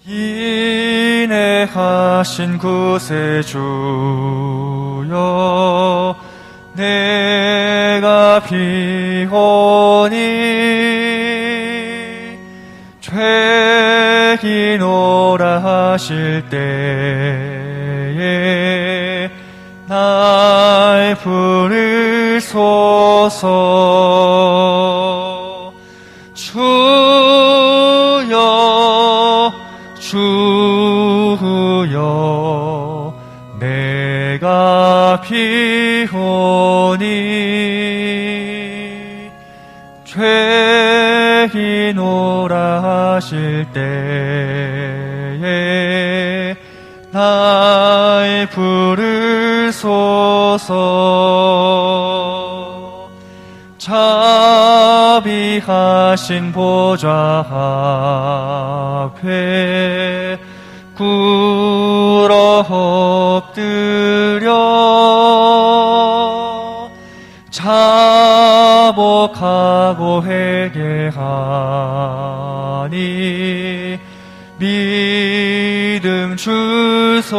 인내하신 구세주여 내가 비오니 죄이노라 하실 때에 날 부르소서. 주여 주여 내가 비오니 죄이노라 하실 때에 날 부르소서. 자비하신 보좌 앞에 꿇어 엎드려 자복하고 회개하니 믿음 주소서.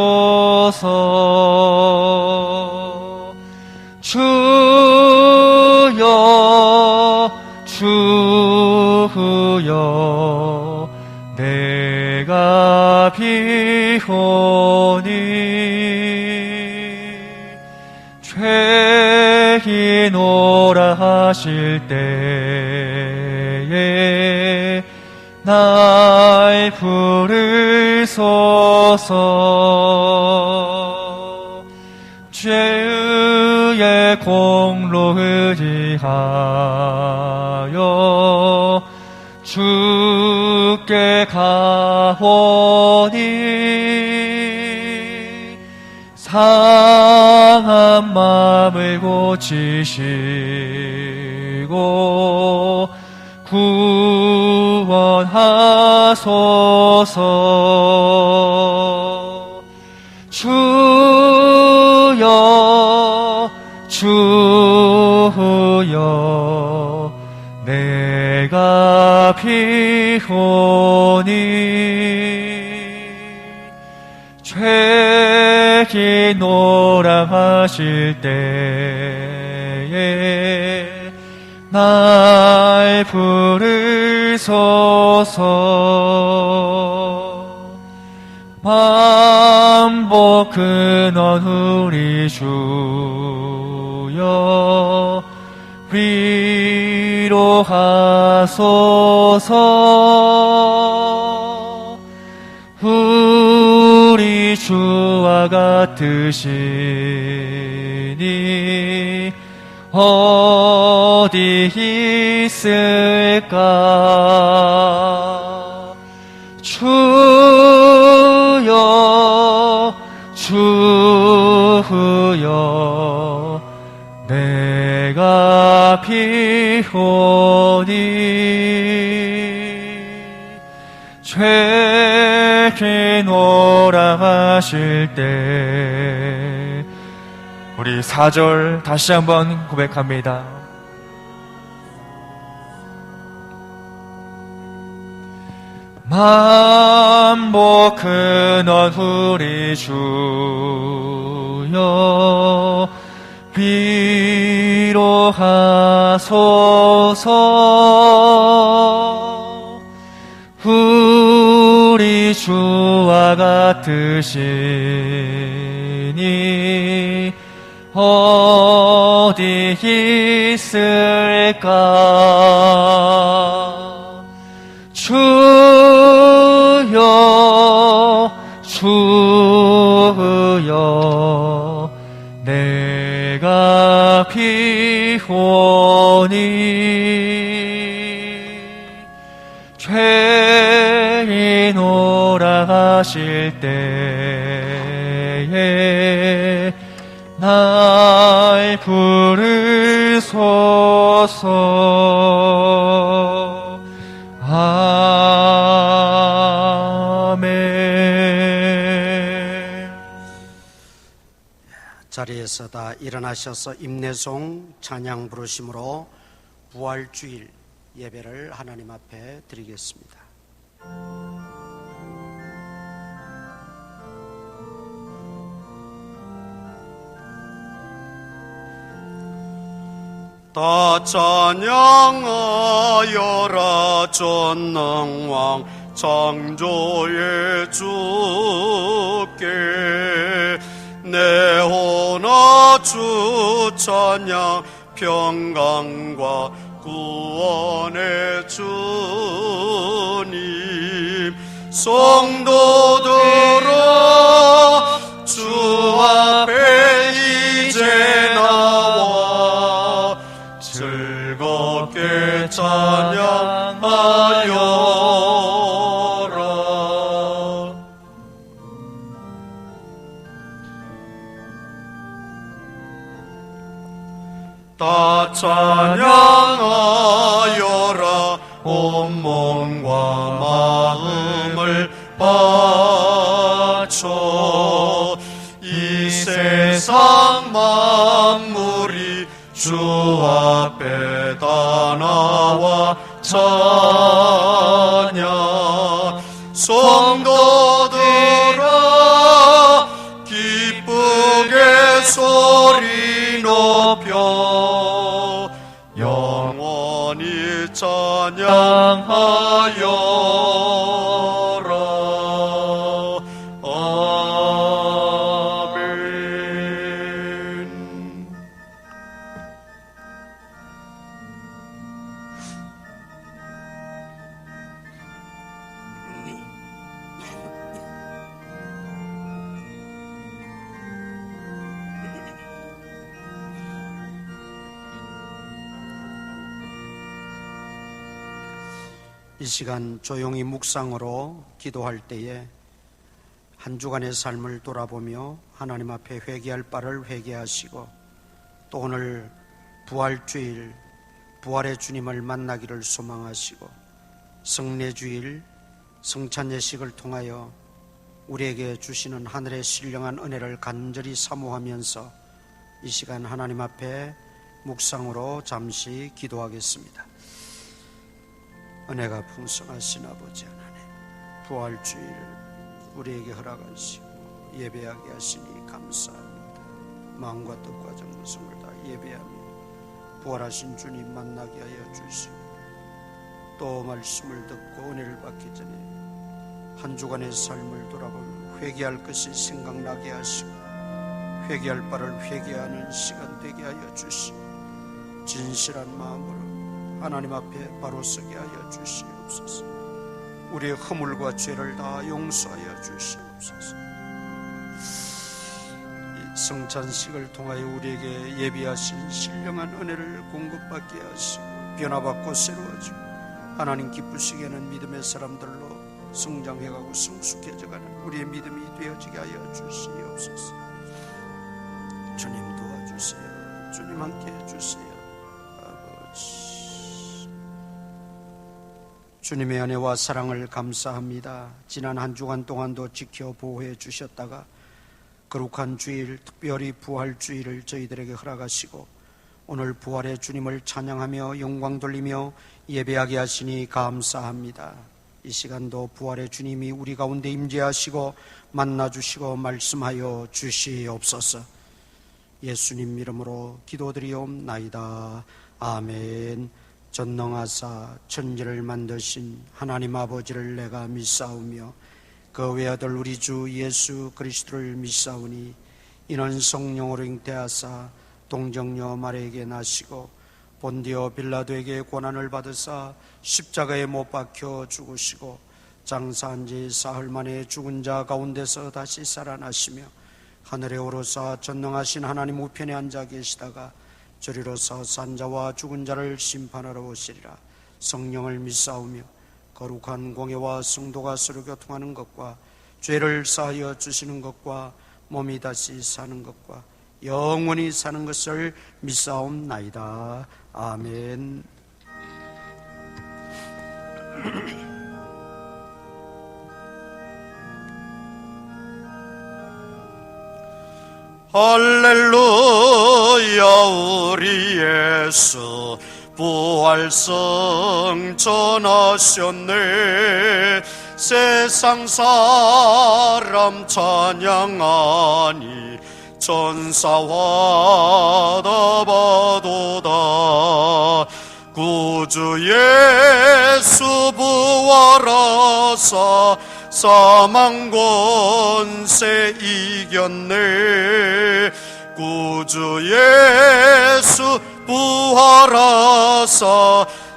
주여 주여 내가 비오니 죄이노라 하실 때에 날 부르소서. 죄의 공로 의지하여 주께 가오니 상한 마음을 고치시고 구원하소서. 주여 주여 내가 비오니 죄이노라 하실 때에 날 부르소서. 만복 근원 우리 주여 위로하소서. 우리 주와 같으시니 어디 있을까. 주여 주여 내가 비오니 죄이노라 하실 때 우리 4절 다시 한번 고백합니다. 만복 근원 우리 주여 위로하소서. 우리 주와 같으시니 어디 있을까. 주여 주여 내가 비오니 죄이노라 하실 때에 날 부르소서. 아멘. 자리에서 다 일어나셔서 임내송 찬양 부르심으로 부활주일 예배를 하나님 앞에 드리겠습니다. 다 찬양하여라 전능왕 창조의 주께 내 혼아 주 찬양 평강과 구원의 주님 성도들아 주 앞에 이제 나와 즐겁게 찬양하여라. 다 찬양하여라 온 몸과 마음을 바쳐 이 세상 만물이 주 앞에 다 나와 찬양 성도들아 기쁘게 소리 높여 영원히 찬양하여라. 아멘. 이 시간 조용히 묵상으로 기도할 때에 한 주간의 삶을 돌아보며 하나님 앞에 회개할 바를 회개하시고 또 오늘 부활주일 부활의 주님을 만나기를 소망하시고 성례주일 성찬 예식을 통하여 우리에게 주시는 하늘의 신령한 은혜를 간절히 사모하면서 이 시간 하나님 앞에 묵상으로 잠시 기도하겠습니다. 은혜가 풍성하신 아버지 하나님, 부활주일 우리에게 허락하시고 예배하게 하시니 감사합니다. 마음과 뜻과 정성을 다 예배하며 부활하신 주님 만나게 하여 주시고 또 말씀을 듣고 은혜를 받기 전에 한 주간의 삶을 돌아보며 회개할 것이 생각나게 하시고 회개할 바를 회개하는 시간 되게 하여 주시고 진실한 마음으로 하나님 앞에 바로 서게 하여 주시옵소서. 우리의 허물과 죄를 다 용서하여 주시옵소서. 이 성찬식을 통하여 우리에게 예비하신 신령한 은혜를 공급받게 하시고 변화받고 새로워지고 하나님 기쁘시게 하는 믿음의 사람들로 성장해가고 성숙해져가는 우리의 믿음이 되어지게 하여 주시옵소서. 주님 도와주세요. 주님 함께 해주세요. 주님의 은혜와 사랑을 감사합니다. 지난 한 주간 동안도 지켜 보호해 주셨다가 거룩한 주일, 특별히 부활주일을 저희들에게 허락하시고 오늘 부활의 주님을 찬양하며 영광 돌리며 예배하게 하시니 감사합니다. 이 시간도 부활의 주님이 우리 가운데 임재하시고 만나주시고 말씀하여 주시옵소서. 예수님 이름으로 기도드리옵나이다. 아멘. 전능하사 천지를 만드신 하나님 아버지를 내가 믿사오며 그 외아들 우리 주 예수 그리스도를 믿사오니 이는 성령으로 잉태하사 동정녀 마리아에게 나시고 본디오 빌라도에게 고난을 받으사 십자가에 못 박혀 죽으시고 장사한 지 사흘 만에 죽은 자 가운데서 다시 살아나시며 하늘에 오르사 전능하신 하나님 우편에 앉아 계시다가 저리로서 산 자와 죽은 자를 심판하러 오시리라. 성령을 믿사오며 거룩한 공예와 성도가 서로 교통하는 것과 죄를 사하여 주시는 것과 몸이 다시 사는 것과 영원히 사는 것을 믿사옵나이다. 아멘. 할렐루야. 우리 예수 부활성 전하셨네. 세상 사람 찬양하니 천사와 다바도다. 구주 예수 부활하사 사망 권세 이겼네. 구주 예수 부활하사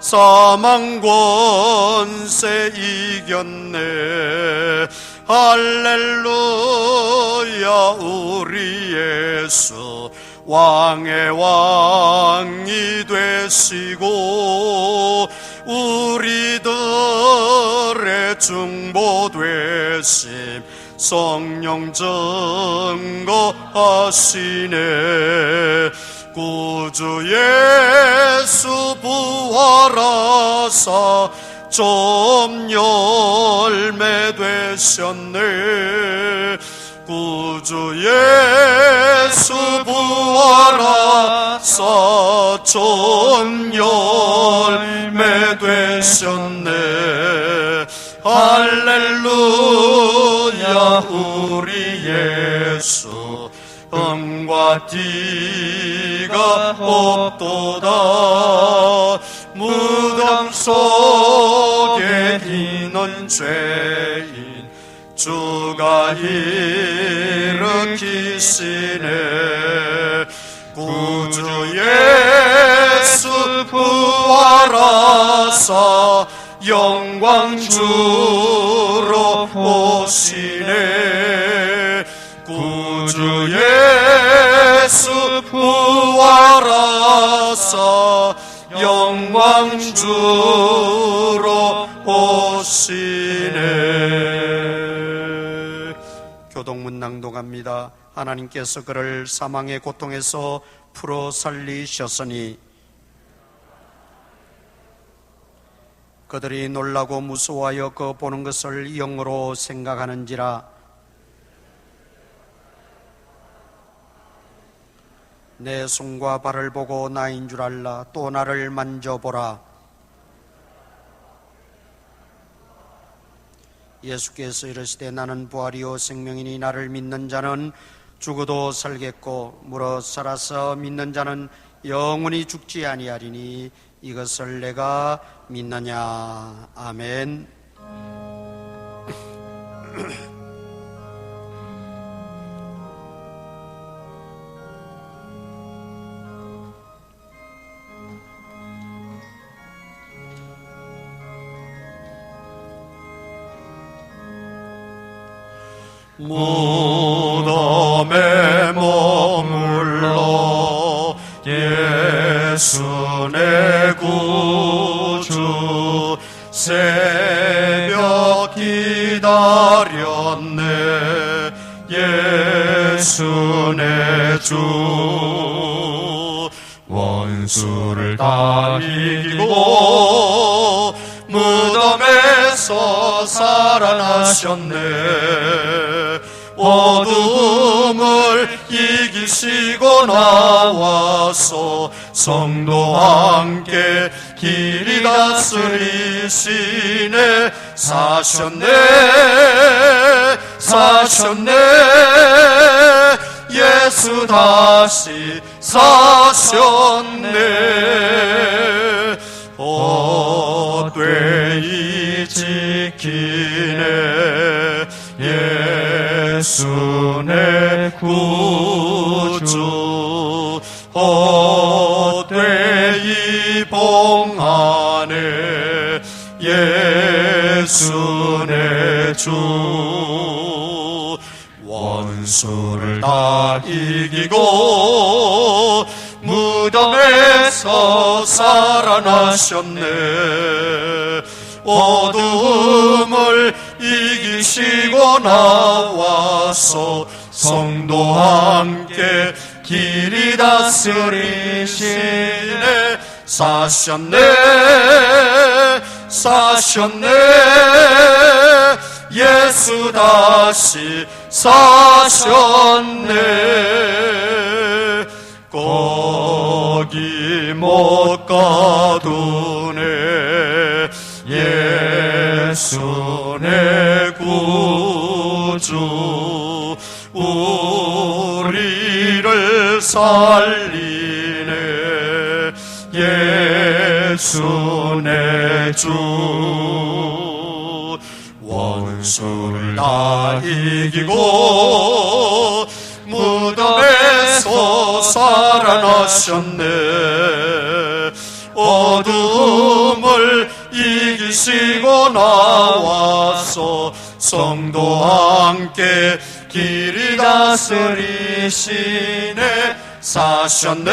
사망 권세 이겼네. 할렐루야. 우리 예수 왕의 왕이 되시고 우리들의 중보 되심 성령 증거하시네. 구주 예수 부활하사 좀 열매 되셨네. 구주 예수 부활하사 좀 열매 되셨네. 할렐루야. 우리 예수 음과 띠가 없도다. 무덤 속에 있는 죄인 주가 일으키시네. 구주 예수 부활하사 영광 주로 오시네. 구주 예수 부활하사 영광 주로 오시네. 교동문 낭독합니다. 하나님께서 그를 사망의 고통에서 풀어 살리셨으니 그들이 놀라고 무서워하여 그 보는 것을 영으로 생각하는지라. 내 손과 발을 보고 나인 줄 알라. 또 나를 만져보라. 예수께서 이르시되 나는 부활이요 생명이니 나를 믿는 자는 죽어도 살겠고 무릇 살아서 믿는 자는 영원히 죽지 아니하리니 이것을 내가 믿느냐. 아멘. 무덤에 머물러 예수 내 구주 새벽 기다렸네. 예수 내 주 원수를 다 이기고 무덤에서 살아나셨네. 어둠을 이기시고 나와서 성도와 함께 길이 다스리시네. 사셨네 사셨네. 예수 다시 사셨네. 헛되이 지키네. 예수 내 구주 헛되이 봉하네. 예수 내 주 원수를 다 이기고 무덤에서 살아나셨네. 어둠을 이기시고 나와서 성도와 함께 길이 다스리시네. 사셨네 사셨네. 예수 다시 사셨네. 거기 못 가두네. 예수 내 구주 우리 살리네. 예수 내 주 원수를 다 이기고 무덤에서 살아나셨네. 어둠을 이기시고 나와서 성도와 함께 길이 다스리시네. 사셨네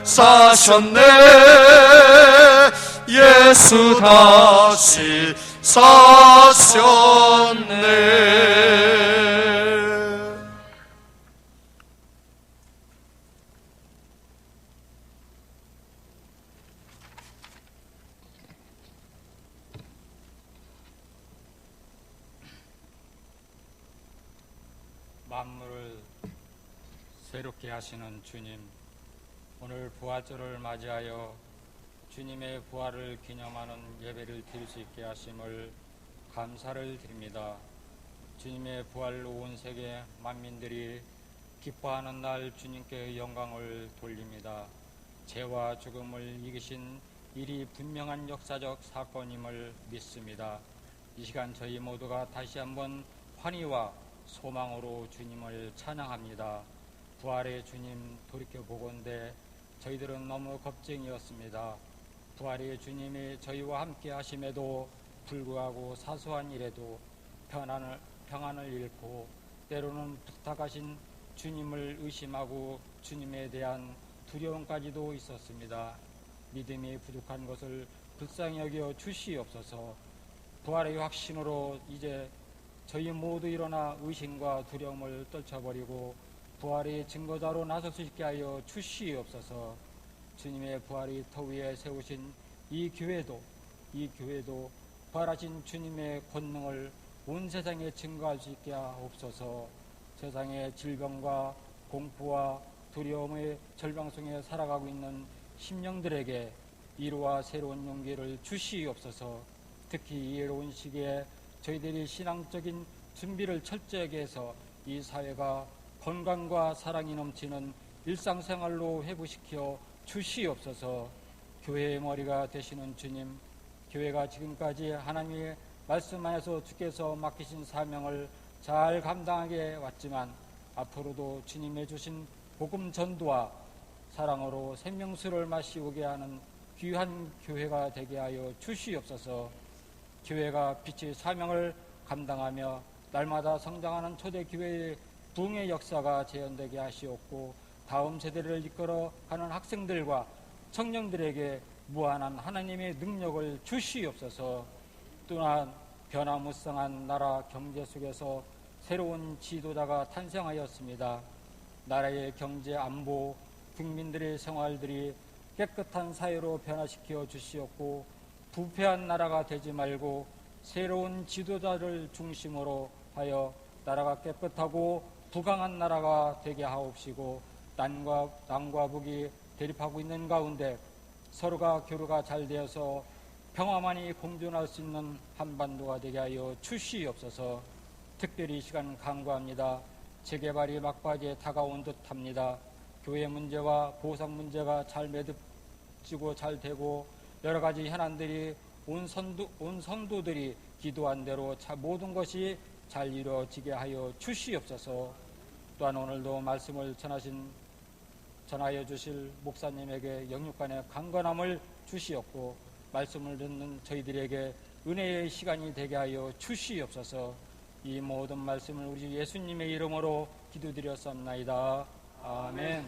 사셨네. 예수 다시 사셨네. 만물을 새롭게 하시는 주님, 오늘 부활절을 맞이하여 주님의 부활을 기념하는 예배를 드릴 수 있게 하심을 감사를 드립니다. 주님의 부활로 온 세계 만민들이 기뻐하는 날 주님께 영광을 돌립니다. 죄와 죽음을 이기신 일이 분명한 역사적 사건임을 믿습니다. 이 시간 저희 모두가 다시 한번 환희와 소망으로 주님을 찬양합니다. 부활의 주님 돌이켜보건대 저희들은 너무 겁쟁이였습니다. 부활의 주님이 저희와 함께 하심에도 불구하고 사소한 일에도 평안을 잃고 때로는 부탁하신 주님을 의심하고 주님에 대한 두려움까지도 있었습니다. 믿음이 부족한 것을 불쌍히 여겨 주시옵소서. 부활의 확신으로 이제 저희 모두 일어나 의심과 두려움을 떨쳐버리고 부활의 증거자로 나설 수 있게 하여 주시옵소서. 주님의 부활의 터 위에 세우신 이 교회도 부활하신 주님의 권능을 온 세상에 증거할 수 있게 하옵소서. 세상의 질병과 공포와 두려움의 절망 속에 살아가고 있는 심령들에게 위로와 새로운 용기를 주시옵소서. 특히 이 외로운 시기에 저희들이 신앙적인 준비를 철저하게 해서 이 사회가 건강과 사랑이 넘치는 일상생활로 회복시켜 주시옵소서. 교회의 머리가 되시는 주님, 교회가 지금까지 하나님의 말씀 안에서 주께서 맡기신 사명을 잘 감당하게 왔지만 앞으로도 주님의 주신 복음 전도와 사랑으로 생명수를 마시우게 하는 귀한 교회가 되게 하여 주시옵소서. 교회가 빛의 사명을 감당하며 날마다 성장하는 초대교회의 부흥의 역사가 재현되게 하시옵고 다음 세대를 이끌어가는 학생들과 청년들에게 무한한 하나님의 능력을 주시옵소서. 또한 변화무쌍한 나라 경제 속에서 새로운 지도자가 탄생하였습니다. 나라의 경제 안보, 국민들의 생활들이 깨끗한 사회로 변화시켜 주시옵고 부패한 나라가 되지 말고 새로운 지도자를 중심으로 하여 나라가 깨끗하고 부강한 나라가 되게 하옵시고 남과 북이 대립하고 있는 가운데 서로가 교류가 잘 되어서 평화만이 공존할 수 있는 한반도가 되게 하여 주시옵소서. 특별히 이 시간 간구합니다. 재개발이 막바지에 다가온 듯합니다. 교회 문제와 보상 문제가 잘 매듭지고 잘 되고 여러 가지 현안들이 온 성도들이 기도한 대로 모든 것이 잘 이루어지게 하여 주시옵소서. 또한 오늘도 말씀을 전하여 주실 목사님에게 영육간의 강건함을 주시옵고 말씀을 듣는 저희들에게 은혜의 시간이 되게 하여 주시옵소서. 이 모든 말씀을 우리 예수님의 이름으로 기도드렸사옵나이다. 아멘.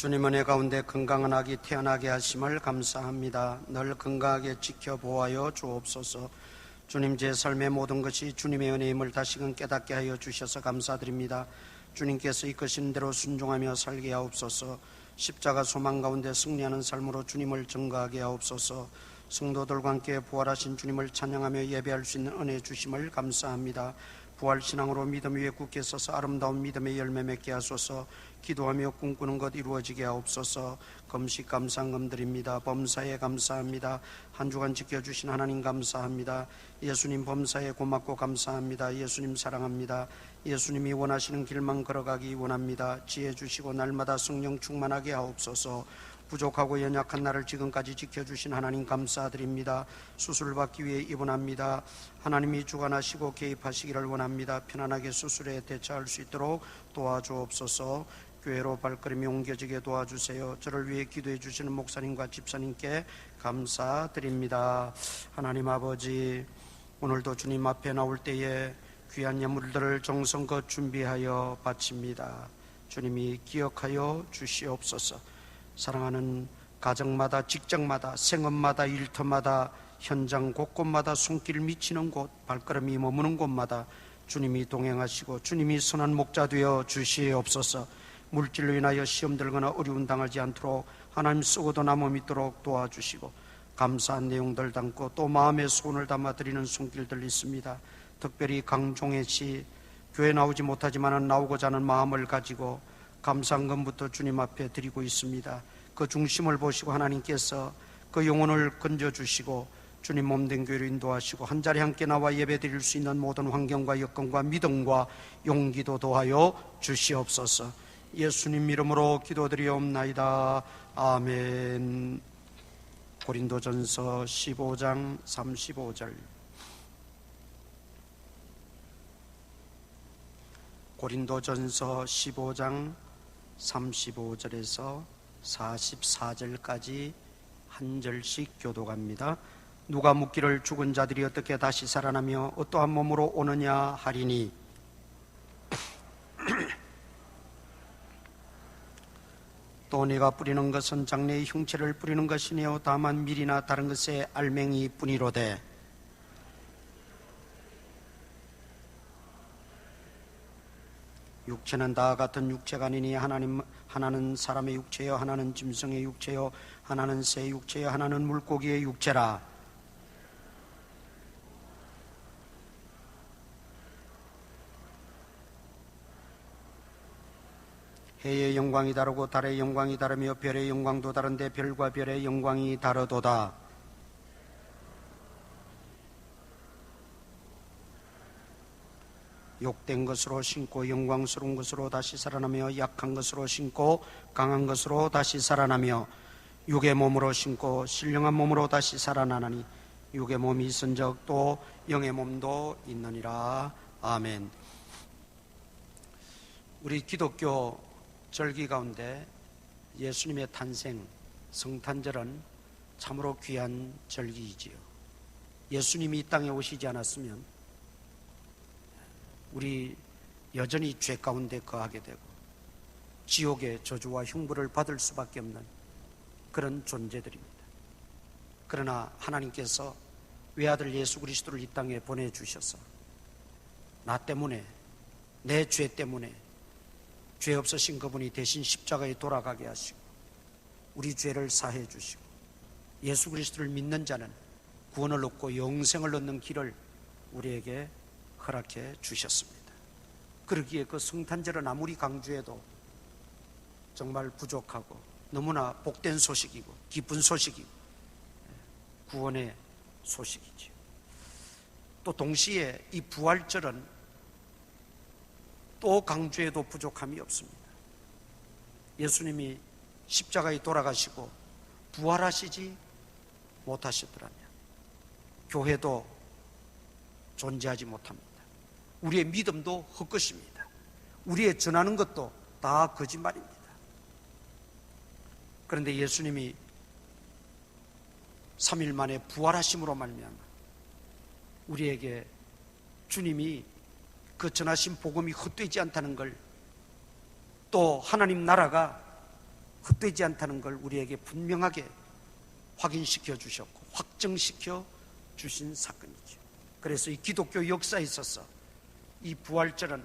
주님 은혜 가운데 건강한 아기 태어나게 하심을 감사합니다. 늘 건강하게 지켜보아여 주옵소서. 주님, 제 삶의 모든 것이 주님의 은혜임을 다시금 깨닫게 하여 주셔서 감사드립니다. 주님께서 이끄신 대로 순종하며 살게 하옵소서. 십자가 소망 가운데 승리하는 삶으로 주님을 증거하게 하옵소서. 성도들과 함께 부활하신 주님을 찬양하며 예배할 수 있는 은혜 주심을 감사합니다. 부활신앙으로 믿음 위에 굳게 서서 아름다운 믿음의 열매 맺게 하소서. 기도하며 꿈꾸는 것 이루어지게 하옵소서. 금식 감사함 드립니다. 범사에 감사합니다. 한 주간 지켜주신 하나님 감사합니다. 예수님 범사에 고맙고 감사합니다. 예수님 사랑합니다. 예수님이 원하시는 길만 걸어가기 원합니다. 지혜 주시고 날마다 성령 충만하게 하옵소서. 부족하고 연약한 나를 지금까지 지켜주신 하나님 감사드립니다. 수술받기 위해 입원합니다. 하나님이 주관하시고 개입하시기를 원합니다. 편안하게 수술에 대처할 수 있도록 도와주옵소서. 교회로 발걸음이 옮겨지게 도와주세요. 저를 위해 기도해 주시는 목사님과 집사님께 감사드립니다. 하나님 아버지, 오늘도 주님 앞에 나올 때에 귀한 예물들을 정성껏 준비하여 바칩니다. 주님이 기억하여 주시옵소서. 사랑하는 가정마다, 직장마다, 생업마다, 일터마다, 현장 곳곳마다, 손길 미치는 곳, 발걸음이 머무는 곳마다 주님이 동행하시고 주님이 선한 목자 되어 주시옵소서. 물질로 인하여 시험 들거나 어려움 당하지 않도록 하나님 쓰고도 남아 믿도록 도와주시고, 감사한 내용들 담고 또 마음의 소원을 담아 드리는 손길들 있습니다. 특별히 강종혜 씨, 교회 나오지 못하지만 나오고자 하는 마음을 가지고 감사한금부터 주님 앞에 드리고 있습니다. 그 중심을 보시고 하나님께서 그 영혼을 건져주시고 주님 몸된 교회를 인도하시고 한자리 함께 나와 예배 드릴 수 있는 모든 환경과 여건과 믿음과 용기도 더하여 주시옵소서. 예수님 이름으로 기도드리옵나이다. 아멘. 고린도전서 15장 35절. 고린도전서 15장 35절에서 44절까지 한 절씩 교독합니다. 누가 묻기를 죽은 자들이 어떻게 다시 살아나며 어떠한 몸으로 오느냐 하리니, 또 네가 뿌리는 것은 장래의 형체를 뿌리는 것이니요 다만 밀이나 다른 것의 알맹이 뿐이로되, 육체는 다 같은 육체가 아니니 하나는 사람의 육체요, 하나는 짐승의 육체요, 하나는 새 육체요, 하나는 물고기의 육체라. 해의 영광이 다르고 달의 영광이 다르며 별의 영광도 다른데 별과 별의 영광이 다르도다. 욕된 것으로 신고 영광스러운 것으로 다시 살아나며, 약한 것으로 신고 강한 것으로 다시 살아나며, 육의 몸으로 신고 신령한 몸으로 다시 살아나나니 육의 몸이 있은즉 또 영의 몸도 있느니라. 아멘. 우리 기독교 절기 가운데 예수님의 탄생, 성탄절은 참으로 귀한 절기이지요. 예수님이 이 땅에 오시지 않았으면 우리 여전히 죄 가운데 거하게 되고 지옥의 저주와 흉부를 받을 수밖에 없는 그런 존재들입니다. 그러나 하나님께서 외아들 예수 그리스도를 이 땅에 보내주셔서 나 때문에, 내 죄 때문에 죄 없으신 그분이 대신 십자가에 돌아가게 하시고 우리 죄를 사해 주시고 예수 그리스도를 믿는 자는 구원을 얻고 영생을 얻는 길을 우리에게 허락해 주셨습니다. 그러기에 그 성탄절은 아무리 강조해도 정말 부족하고 너무나 복된 소식이고 기쁜 소식이고 구원의 소식이죠. 또 동시에 이 부활절은 또 강조해도 부족함이 없습니다. 예수님이 십자가에 돌아가시고 부활하시지 못하셨더라면 교회도 존재하지 못합니다. 우리의 믿음도 헛것입니다. 우리의 전하는 것도 다 거짓말입니다. 그런데 예수님이 3일 만에 부활하심으로 말미암아 우리에게 주님이 그 전하신 복음이 헛되지 않다는 걸, 또 하나님 나라가 헛되지 않다는 걸 우리에게 분명하게 확인시켜 주셨고 확정시켜 주신 사건이죠. 그래서 이 기독교 역사에 있어서 이 부활절은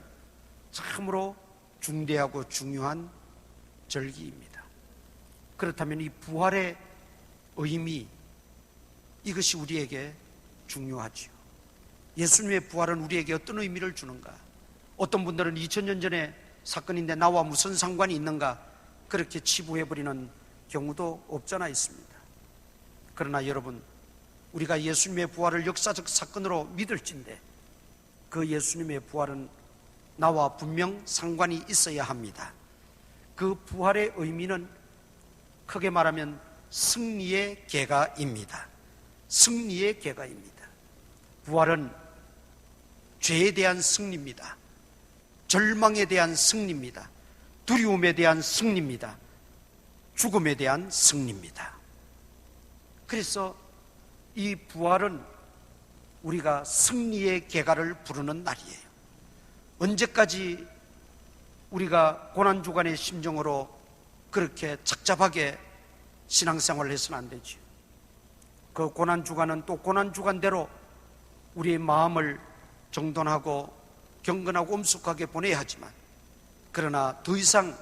참으로 중대하고 중요한 절기입니다. 그렇다면 이 부활의 의미, 이것이 우리에게 중요하지요. 예수님의 부활은 우리에게 어떤 의미를 주는가? 어떤 분들은 2000년 전의 사건인데 나와 무슨 상관이 있는가? 그렇게 치부해버리는 경우도 없잖아 있습니다. 그러나 여러분, 우리가 예수님의 부활을 역사적 사건으로 믿을진데 그 예수님의 부활은 나와 분명 상관이 있어야 합니다. 그 부활의 의미는 크게 말하면 승리의 계가입니다. 승리의 계가입니다. 부활은 죄에 대한 승리입니다. 절망에 대한 승리입니다. 두려움에 대한 승리입니다. 죽음에 대한 승리입니다. 그래서 이 부활은 우리가 승리의 계가를 부르는 날이에요. 언제까지 우리가 고난주간의 심정으로 그렇게 착잡하게 신앙생활을 해서는 안 되죠. 그 고난주간은 또 고난주간대로 우리의 마음을 정돈하고 경건하고 엄숙하게 보내야 하지만, 그러나 더 이상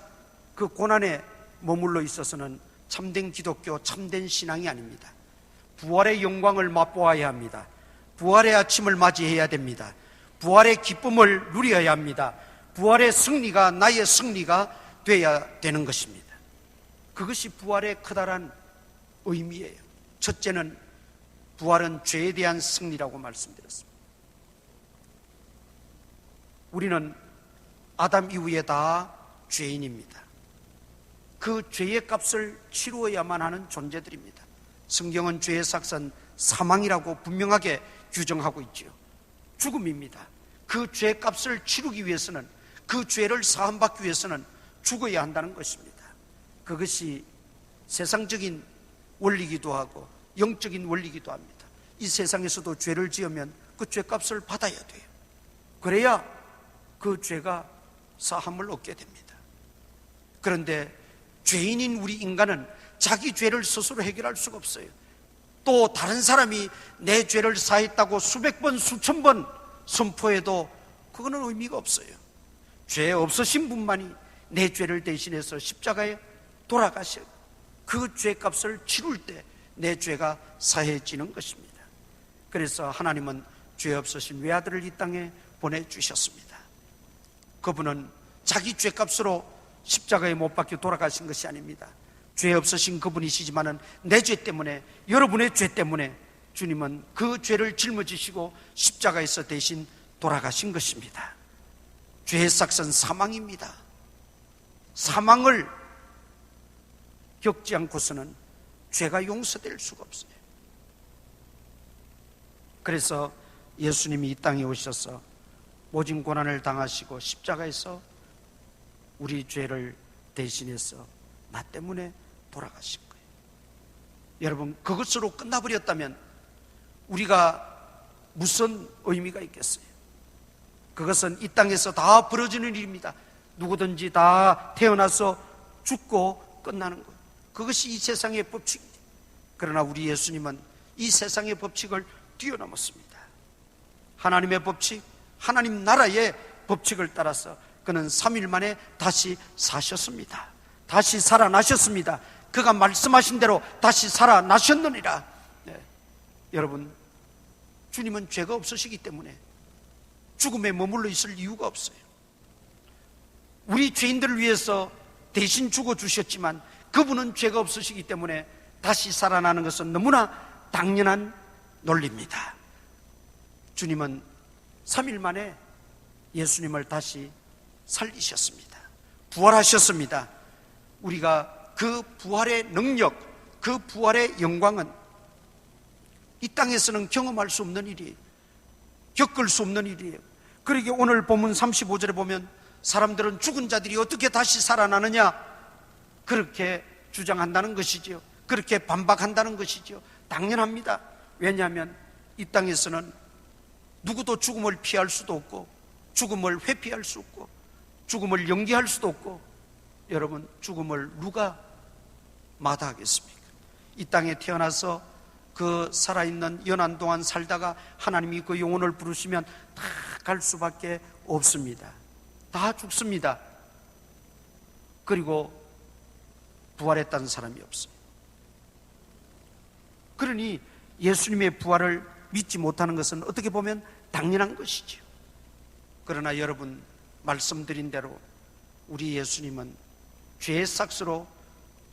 그 고난에 머물러 있어서는 참된 기독교, 참된 신앙이 아닙니다. 부활의 영광을 맛보아야 합니다. 부활의 아침을 맞이해야 됩니다. 부활의 기쁨을 누려야 합니다. 부활의 승리가 나의 승리가 되어야 되는 것입니다. 그것이 부활의 커다란 의미예요. 첫째는 부활은 죄에 대한 승리라고 말씀드렸습니다. 우리는 아담 이후에 다 죄인입니다. 그 죄의 값을 치루어야만 하는 존재들입니다. 성경은 죄의 삭은 사망이라고 분명하게 규정하고 있지요. 죽음입니다. 그 죄의 값을 치르기 위해서는, 그 죄를 사함받기 위해서는 죽어야 한다는 것입니다. 그것이 세상적인 원리이기도 하고 영적인 원리이기도 합니다. 이 세상에서도 죄를 지으면 그 죄값을 받아야 돼요. 그래야 그 죄가 사함을 얻게 됩니다. 그런데 죄인인 우리 인간은 자기 죄를 스스로 해결할 수가 없어요. 또 다른 사람이 내 죄를 사했다고 수백 번 수천 번 선포해도 그거는 의미가 없어요. 죄 없으신 분만이 내 죄를 대신해서 십자가에 돌아가셔 그 죄값을 치룰 때 내 죄가 사해지는 것입니다. 그래서 하나님은 죄 없으신 외아들을 이 땅에 보내주셨습니다. 그분은 자기 죄값으로 십자가에 못 박혀 돌아가신 것이 아닙니다. 죄 없으신 그분이시지만은 내 죄 때문에, 여러분의 죄 때문에 주님은 그 죄를 짊어지시고 십자가에서 대신 돌아가신 것입니다. 죄의 삭은 사망입니다. 사망을 겪지 않고서는 죄가 용서될 수가 없어요. 그래서 예수님이 이 땅에 오셔서 모진 고난을 당하시고 십자가에서 우리 죄를 대신해서 나 때문에 돌아가신 거예요. 여러분, 그것으로 끝나버렸다면 우리가 무슨 의미가 있겠어요? 그것은 이 땅에서 다 벌어지는 일입니다. 누구든지 다 태어나서 죽고 끝나는 거예요. 그것이 이 세상의 법칙입니다. 그러나 우리 예수님은 이 세상의 법칙을 뛰어넘었습니다. 하나님의 법칙, 하나님 나라의 법칙을 따라서 그는 3일 만에 다시 사셨습니다. 다시 살아나셨습니다. 그가 말씀하신 대로 다시 살아나셨느니라. 네. 여러분, 주님은 죄가 없으시기 때문에 죽음에 머물러 있을 이유가 없어요. 우리 죄인들을 위해서 대신 죽어주셨지만 그분은 죄가 없으시기 때문에 다시 살아나는 것은 너무나 당연한 논리입니다. 주님은 3일 만에 예수님을 다시 살리셨습니다. 부활하셨습니다. 우리가 그 부활의 능력, 그 부활의 영광은 이 땅에서는 경험할 수 없는 일이에요. 겪을 수 없는 일이에요. 그러게 오늘 본문 35절에 보면 사람들은 죽은 자들이 어떻게 다시 살아나느냐 그렇게 주장한다는 것이죠. 그렇게 반박한다는 것이죠. 당연합니다. 왜냐하면 이 땅에서는 누구도 죽음을 피할 수도 없고 죽음을 회피할 수 없고 죽음을 연기할 수도 없고, 여러분, 죽음을 누가 마다하겠습니까? 이 땅에 태어나서 그 살아있는 연한 동안 살다가 하나님이 그 영혼을 부르시면 다 갈 수밖에 없습니다. 다 죽습니다. 그리고 부활했다는 사람이 없어요. 그러니 예수님의 부활을 믿지 못하는 것은 어떻게 보면 당연한 것이죠. 그러나 여러분, 말씀드린 대로 우리 예수님은 죄의 삭스로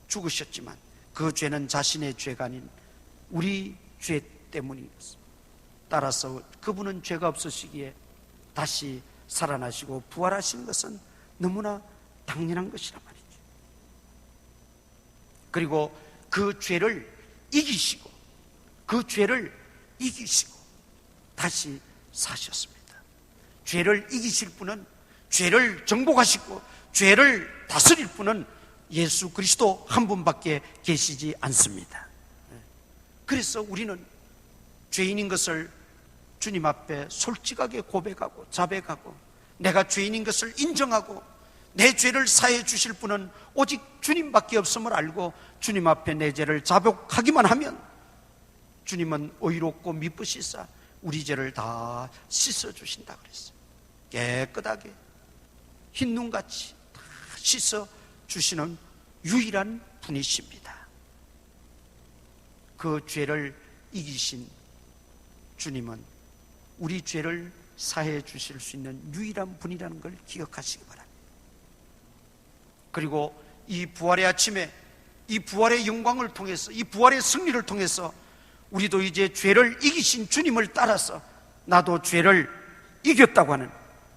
죽으셨지만 그 죄는 자신의 죄가 아닌 우리 죄 때문인 것입니다. 따라서 그분은 죄가 없으시기에 다시 살아나시고 부활하신 것은 너무나 당연한 것이란 말이죠. 그리고 그 죄를 이기시고 다시 사셨습니다. 죄를 이기실 분은, 죄를 정복하시고 죄를 다스릴 분은 예수 그리스도 한 분밖에 계시지 않습니다. 그래서 우리는 죄인인 것을 주님 앞에 솔직하게 고백하고 자백하고 내가 죄인인 것을 인정하고 내 죄를 사해 주실 분은 오직 주님밖에 없음을 알고 주님 앞에 내 죄를 자복하기만 하면 주님은 의롭고 미쁘시사 우리 죄를 다 씻어주신다 그랬어요. 깨끗하게 흰 눈같이 다 씻어주시는 유일한 분이십니다. 그 죄를 이기신 주님은 우리 죄를 사해 주실 수 있는 유일한 분이라는 걸 기억하시기 바랍니다. 그리고 이 부활의 아침에 이 부활의 영광을 통해서, 이 부활의 승리를 통해서 우리도 이제 죄를 이기신 주님을 따라서 나도 죄를 이겼다고 하는,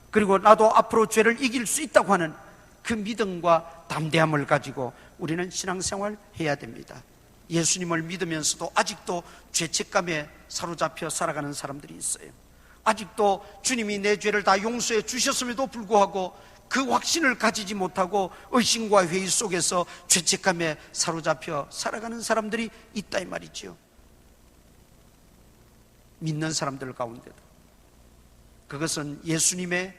그리고 나도 앞으로 죄를 이길 수 있다고 하는 그 믿음과 담대함을 가지고 우리는 신앙생활 해야 됩니다. 예수님을 믿으면서도 아직도 죄책감에 사로잡혀 살아가는 사람들이 있어요. 아직도 주님이 내 죄를 다 용서해 주셨음에도 불구하고 그 확신을 가지지 못하고 의심과 회의 속에서 죄책감에 사로잡혀 살아가는 사람들이 있다 이 말이죠. 믿는 사람들 가운데도 그것은 예수님의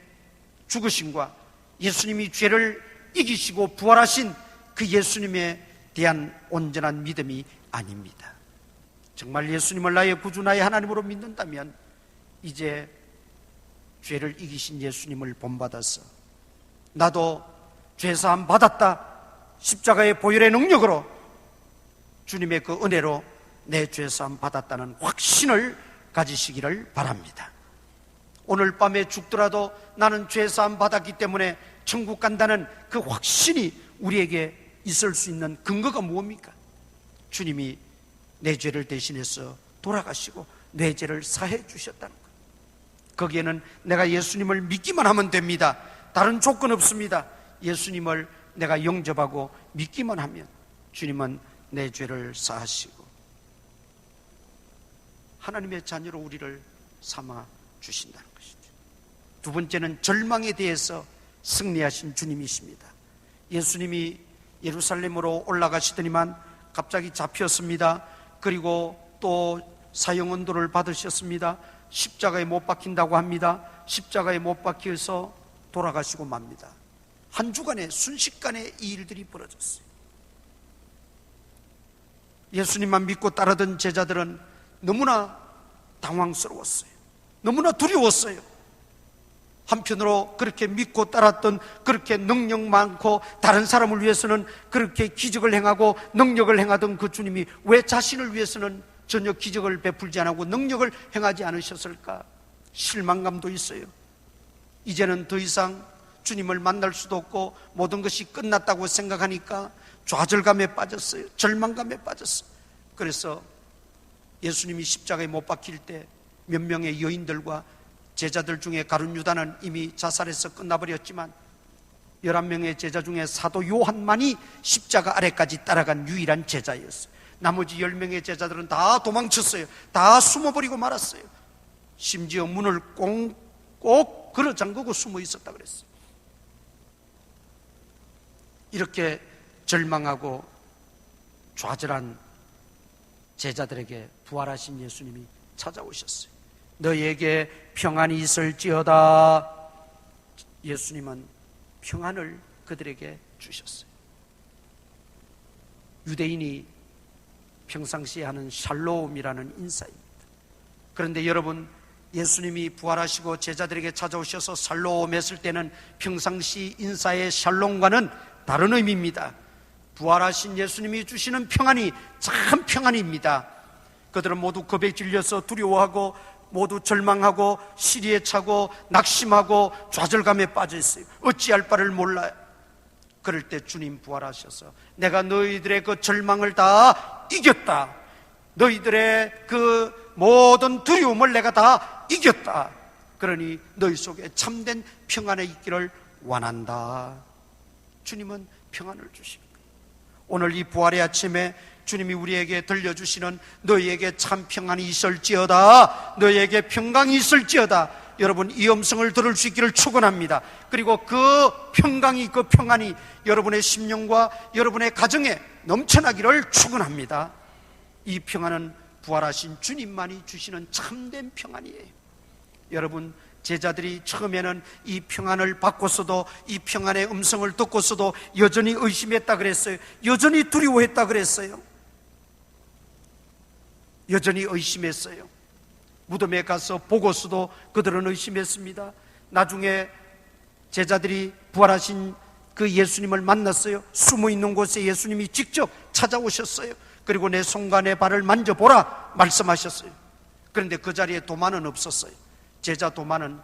죽으심과 예수님이 죄를 이기시고 부활하신 그 예수님에 대한 온전한 믿음이 아닙니다. 정말 예수님을 나의 구주, 나의 하나님으로 믿는다면 이제 죄를 이기신 예수님을 본받아서 나도 죄사함 받았다, 십자가의 보혈의 능력으로 주님의 그 은혜로 내 죄사함 받았다는 확신을 가지시기를 바랍니다. 오늘 밤에 죽더라도 나는 죄사함 받았기 때문에 천국 간다는 그 확신이 우리에게 있을 수 있는 근거가 무엇입니까? 주님이 내 죄를 대신해서 돌아가시고 내 죄를 사해 주셨다는 것. 거기에는 내가 예수님을 믿기만 하면 됩니다. 다른 조건 없습니다. 예수님을 내가 영접하고 믿기만 하면 주님은 내 죄를 사하시고 하나님의 자녀로 우리를 삼아 주신다는 것이죠. 두 번째는 절망에 대해서 승리하신 주님이십니다. 예수님이 예루살렘으로 올라가시더니만 갑자기 잡혔습니다. 그리고 또 사형언도를 받으셨습니다. 십자가에 못 박힌다고 합니다. 십자가에 못 박혀서 돌아가시고 맙니다. 한 주간에 순식간에 이 일들이 벌어졌어요. 예수님만 믿고 따르던 제자들은 너무나 당황스러웠어요. 너무나 두려웠어요. 한편으로 그렇게 믿고 따랐던, 그렇게 능력 많고 다른 사람을 위해서는 그렇게 기적을 행하고 능력을 행하던 그 주님이 왜 자신을 위해서는 전혀 기적을 베풀지 않고 능력을 행하지 않으셨을까? 실망감도 있어요. 이제는 더 이상 주님을 만날 수도 없고 모든 것이 끝났다고 생각하니까 좌절감에 빠졌어요. 절망감에 빠졌어요. 그래서 예수님이 십자가에 못 박힐 때 몇 명의 여인들과 제자들 중에 가룟 유다는 이미 자살해서 끝나버렸지만 11명의 제자 중에 사도 요한만이 십자가 아래까지 따라간 유일한 제자였어요. 나머지 10명의 제자들은 다 도망쳤어요. 다 숨어버리고 말았어요. 심지어 문을 꼭 걸어 잠그고 숨어 있었다 그랬어요. 이렇게 절망하고 좌절한 제자들에게 부활하신 예수님이 찾아오셨어요. 너희에게 평안이 있을지어다. 예수님은 평안을 그들에게 주셨어요. 유대인이 평상시에 하는 샬롬이라는 인사입니다. 그런데 여러분, 예수님이 부활하시고 제자들에게 찾아오셔서 샬롬 했을 때는 평상시 인사의 샬롬과는 다른 의미입니다. 부활하신 예수님이 주시는 평안이 참 평안입니다. 그들은 모두 겁에 질려서 두려워하고 모두 절망하고 시리에 차고 낙심하고 좌절감에 빠져 있어요. 어찌할 바를 몰라요. 그럴 때 주님 부활하셔서 내가 너희들의 그 절망을 다 이겼다. 너희들의 그 모든 두려움을 내가 다 이겼다. 그러니 너희 속에 참된 평안에 있기를 원한다. 주님은 평안을 주십니다. 오늘 이 부활의 아침에 주님이 우리에게 들려주시는 너희에게 참 평안이 있을지어다, 너희에게 평강이 있을지어다. 여러분, 이 음성을 들을 수 있기를 축원합니다. 그리고 그 평강이, 그 평안이 여러분의 심령과 여러분의 가정에 넘쳐나기를 축원합니다. 이 평안은 부활하신 주님만이 주시는 참된 평안이에요. 여러분, 제자들이 처음에는 이 평안을 받고서도, 이 평안의 음성을 듣고서도 여전히 의심했다 그랬어요. 여전히 두려워했다 그랬어요. 여전히 의심했어요. 무덤에 가서 보고서도 그들은 의심했습니다. 나중에 제자들이 부활하신 그 예수님을 만났어요. 숨어 있는 곳에 예수님이 직접 찾아오셨어요. 그리고 내 손과 내 발을 만져보라 말씀하셨어요. 그런데 그 자리에 도마는 없었어요. 제자 도마는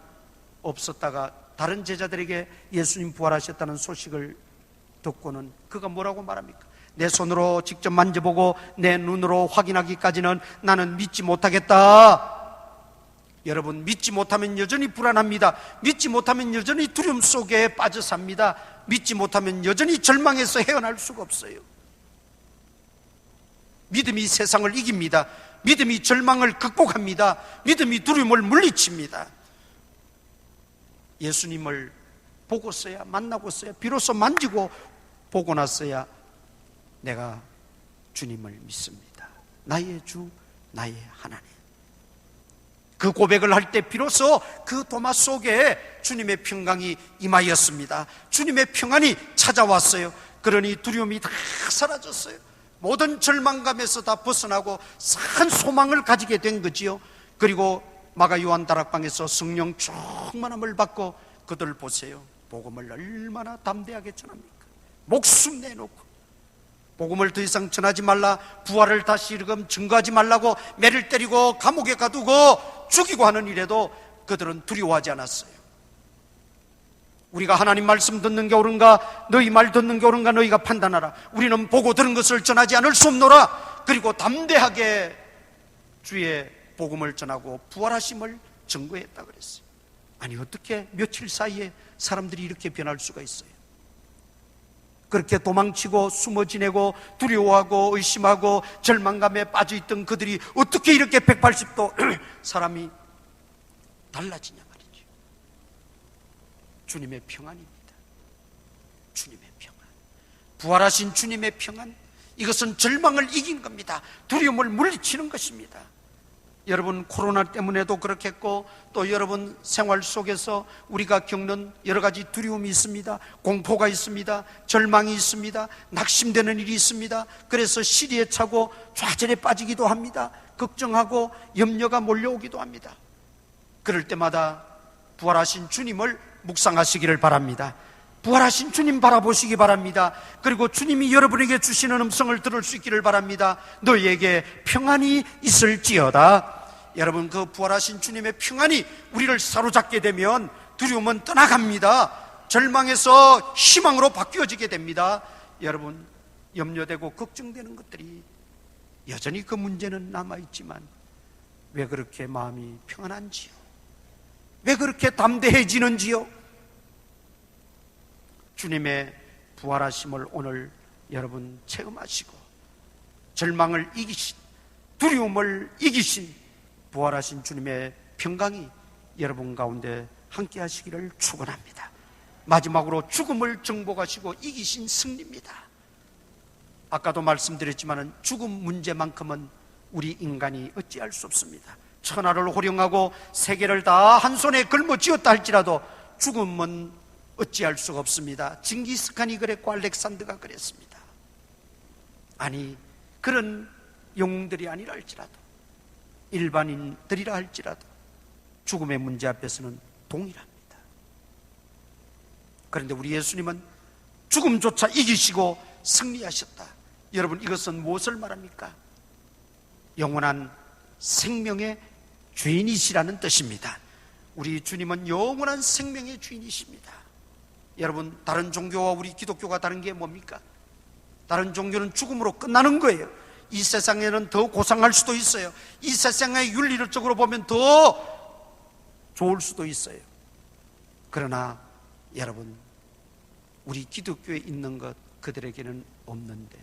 없었다가 다른 제자들에게 예수님 부활하셨다는 소식을 듣고는 그가 뭐라고 말합니까? 내 손으로 직접 만져보고 내 눈으로 확인하기까지는 나는 믿지 못하겠다. 여러분, 믿지 못하면 여전히 불안합니다. 믿지 못하면 여전히 두려움 속에 빠져 삽니다. 믿지 못하면 여전히 절망해서 헤어날 수가 없어요. 믿음이 세상을 이깁니다. 믿음이 절망을 극복합니다. 믿음이 두려움을 물리칩니다. 예수님을 보고서야, 만나고서야, 비로소 만지고 보고 났어야 내가 주님을 믿습니다. 나의 주, 나의 하나님. 그 고백을 할 때 비로소 그 도마 속에 주님의 평강이 임하였습니다. 주님의 평안이 찾아왔어요. 그러니 두려움이 다 사라졌어요. 모든 절망감에서 다 벗어나고 산 소망을 가지게 된 거지요. 그리고 마가 요한 다락방에서 성령 충만함을 받고 그들 보세요. 복음을 얼마나 담대하게 전합니까? 목숨 내놓고 복음을 더 이상 전하지 말라, 부활을 다시 이렇게 증거하지 말라고 매를 때리고 감옥에 가두고 죽이고 하는 일에도 그들은 두려워하지 않았어요. 우리가 하나님 말씀 듣는 게 옳은가, 너희 말 듣는 게 옳은가 너희가 판단하라. 우리는 보고 들은 것을 전하지 않을 수 없노라. 그리고 담대하게 주의 복음을 전하고 부활하심을 증거했다 그랬어요. 아니, 어떻게 며칠 사이에 사람들이 이렇게 변할 수가 있어요? 그렇게 도망치고 숨어 지내고 두려워하고 의심하고 절망감에 빠져있던 그들이 어떻게 이렇게 180도 사람이 달라지냐 말이죠. 주님의 평안입니다. 주님의 평안, 부활하신 주님의 평안, 이것은 절망을 이긴 겁니다. 두려움을 물리치는 것입니다. 여러분, 코로나 때문에도 그렇겠고 또 여러분 생활 속에서 우리가 겪는 여러 가지 두려움이 있습니다. 공포가 있습니다. 절망이 있습니다. 낙심되는 일이 있습니다. 그래서 시리에 차고 좌절에 빠지기도 합니다. 걱정하고 염려가 몰려오기도 합니다. 그럴 때마다 부활하신 주님을 묵상하시기를 바랍니다. 부활하신 주님 바라보시기 바랍니다. 그리고 주님이 여러분에게 주시는 음성을 들을 수 있기를 바랍니다. 너희에게 평안이 있을지어다. 여러분, 그 부활하신 주님의 평안이 우리를 사로잡게 되면 두려움은 떠나갑니다. 절망에서 희망으로 바뀌어지게 됩니다. 여러분, 염려되고 걱정되는 것들이 여전히 그 문제는 남아있지만 왜 그렇게 마음이 평안한지요? 왜 그렇게 담대해지는지요? 주님의 부활하심을 오늘 여러분 체험하시고 절망을 이기신, 두려움을 이기신 부활하신 주님의 평강이 여러분 가운데 함께 하시기를 축원합니다. 마지막으로 죽음을 정복하시고 이기신 승리입니다. 아까도 말씀드렸지만 죽음 문제만큼은 우리 인간이 어찌할 수 없습니다. 천하를 호령하고 세계를 다 한 손에 걸머쥐었다 할지라도 죽음은 어찌할 수가 없습니다. 징기스칸이 그랬고 알렉산더가 그랬습니다. 아니, 그런 영웅들이 아니라 할지라도, 일반인들이라 할지라도 죽음의 문제 앞에서는 동일합니다. 그런데 우리 예수님은 죽음조차 이기시고 승리하셨다. 여러분, 이것은 무엇을 말합니까? 영원한 생명의 주인이시라는 뜻입니다. 우리 주님은 영원한 생명의 주인이십니다. 여러분, 다른 종교와 우리 기독교가 다른 게 뭡니까? 다른 종교는 죽음으로 끝나는 거예요. 이 세상에는 더 고상할 수도 있어요. 이 세상의 윤리적으로 보면 더 좋을 수도 있어요. 그러나 여러분, 우리 기독교에 있는 것 그들에게는 없는데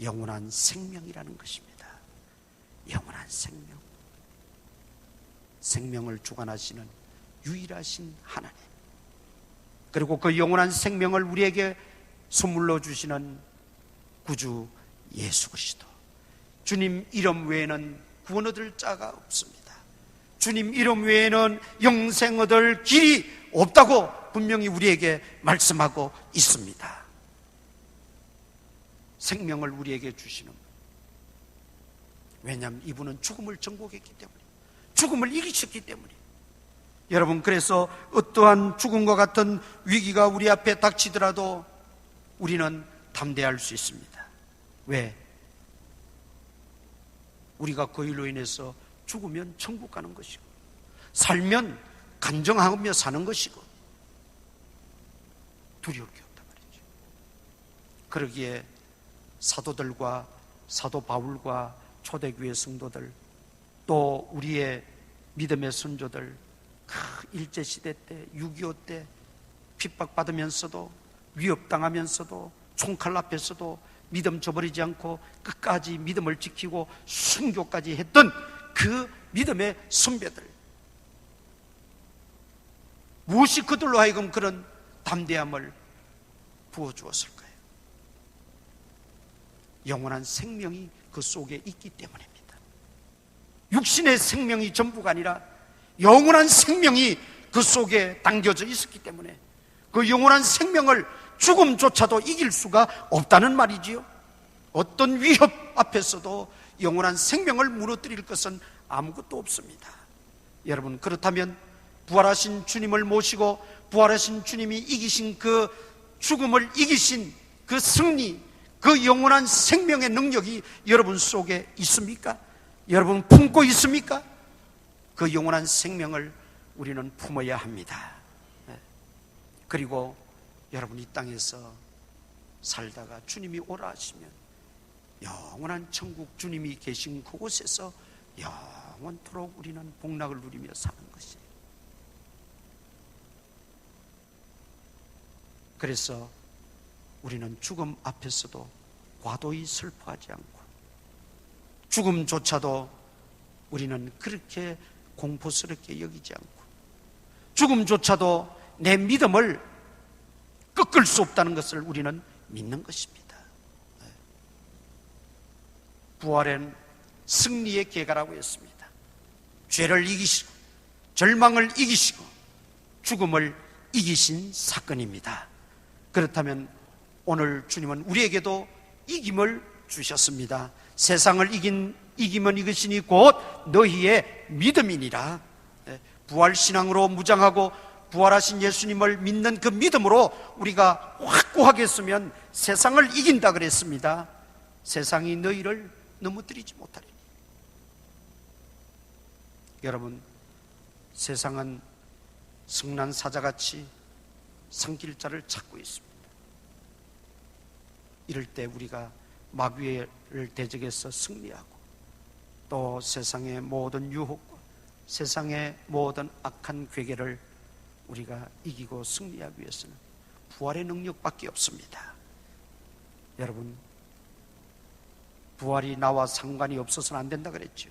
영원한 생명이라는 것입니다. 영원한 생명. 생명을 주관하시는 유일하신 하나님, 그리고 그 영원한 생명을 우리에게 선물로 주시는 구주 예수 그리스도. 주님 이름 외에는 구원 얻을 자가 없습니다. 주님 이름 외에는 영생 얻을 길이 없다고 분명히 우리에게 말씀하고 있습니다. 생명을 우리에게 주시는 분. 왜냐하면 이분은 죽음을 정복했기 때문에, 죽음을 이기셨기 때문에. 여러분, 그래서 어떠한 죽음과 같은 위기가 우리 앞에 닥치더라도 우리는 담대할 수 있습니다. 왜? 우리가 그 일로 인해서 죽으면 천국 가는 것이고, 살면 간정하며 사는 것이고, 두려울 게 없단 말이죠. 그러기에 사도들과 사도 바울과 초대교회 성도들, 또 우리의 믿음의 선조들, 일제시대 때, 6.25 때 핍박받으면서도, 위협당하면서도, 총칼 앞에서도 믿음 저버리지 않고 끝까지 믿음을 지키고 순교까지 했던 그 믿음의 선배들, 무엇이 그들로 하여금 그런 담대함을 부어주었을까요? 영원한 생명이 그 속에 있기 때문입니다. 육신의 생명이 전부가 아니라 영원한 생명이 그 속에 담겨져 있었기 때문에 그 영원한 생명을 죽음조차도 이길 수가 없다는 말이지요. 어떤 위협 앞에서도 영원한 생명을 무너뜨릴 것은 아무것도 없습니다. 여러분, 그렇다면 부활하신 주님을 모시고 부활하신 주님이 이기신 그 죽음을 이기신 그 승리, 그 영원한 생명의 능력이 여러분 속에 있습니까? 여러분 품고 있습니까? 그 영원한 생명을 우리는 품어야 합니다. 그리고 여러분, 이 땅에서 살다가 주님이 오라 하시면 영원한 천국, 주님이 계신 그곳에서 영원토록 우리는 복락을 누리며 사는 것이에요. 그래서 우리는 죽음 앞에서도 과도히 슬퍼하지 않고, 죽음조차도 우리는 그렇게 공포스럽게 여기지 않고, 죽음조차도 내 믿음을 꺾을 수 없다는 것을 우리는 믿는 것입니다. 부활은 승리의 계가라고 했습니다. 죄를 이기시고 절망을 이기시고 죽음을 이기신 사건입니다. 그렇다면 오늘 주님은 우리에게도 이김을 주셨습니다. 세상을 이기면 이것이니 곧 너희의 믿음이니라. 부활신앙으로 무장하고 부활하신 예수님을 믿는 그 믿음으로 우리가 확고하게 쓰면 세상을 이긴다 그랬습니다. 세상이 너희를 넘어뜨리지 못하리니. 여러분, 세상은 성난사자같이 상길자를 찾고 있습니다. 이럴 때 우리가 마귀를 대적해서 승리하고, 또 세상의 모든 유혹과 세상의 모든 악한 괴계를 우리가 이기고 승리하기 위해서는 부활의 능력밖에 없습니다. 여러분, 부활이 나와 상관이 없어서는 안 된다 그랬죠.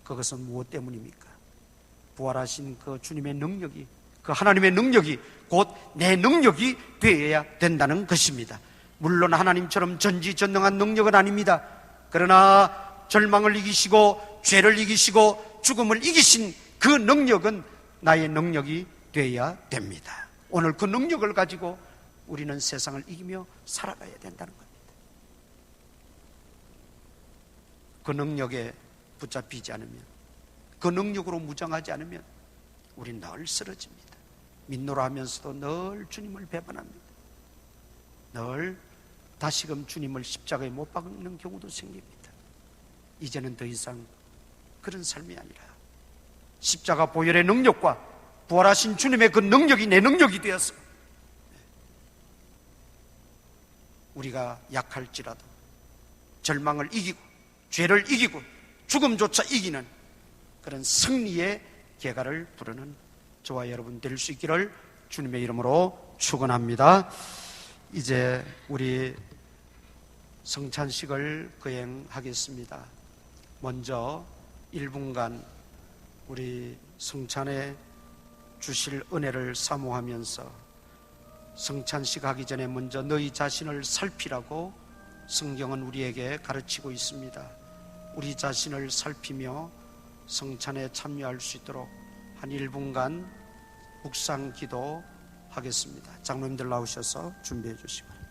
그것은 무엇 때문입니까? 부활하신 그 주님의 능력이, 그 하나님의 능력이 곧 내 능력이 되어야 된다는 것입니다. 물론 하나님처럼 전지전능한 능력은 아닙니다. 그러나 절망을 이기시고 죄를 이기시고 죽음을 이기신 그 능력은 나의 능력이 되어야 됩니다. 오늘 그 능력을 가지고 우리는 세상을 이기며 살아가야 된다는 겁니다. 그 능력에 붙잡히지 않으면, 그 능력으로 무장하지 않으면 우린 늘 쓰러집니다. 민노라 하면서도 늘 주님을 배반합니다. 늘 다시금 주님을 십자가에 못 박는 경우도 생깁니다. 이제는 더 이상 그런 삶이 아니라 십자가 보혈의 능력과 부활하신 주님의 그 능력이 내 능력이 되어서 우리가 약할지라도 절망을 이기고 죄를 이기고 죽음조차 이기는 그런 승리의 계가를 부르는 저와 여러분 될 수 있기를 주님의 이름으로 축원합니다. 이제 우리 성찬식을 거행하겠습니다. 먼저 1분간 우리 성찬에 주실 은혜를 사모하면서 성찬식 하기 전에 먼저 너희 자신을 살피라고 성경은 우리에게 가르치고 있습니다. 우리 자신을 살피며 성찬에 참여할 수 있도록 한 1분간 묵상 기도 하겠습니다. 장로님들 나오셔서 준비해 주시기 바랍니다.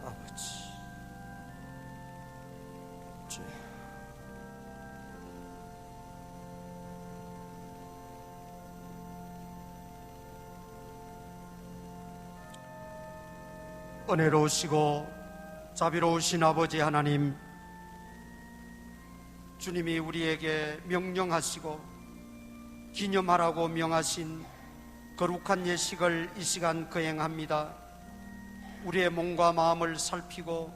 아버지, 주여, 은혜로우시고 자비로우신 아버지 하나님, 주님이 우리에게 명령하시고 기념하라고 명하신 거룩한 예식을 이 시간 거행합니다. 우리의 몸과 마음을 살피고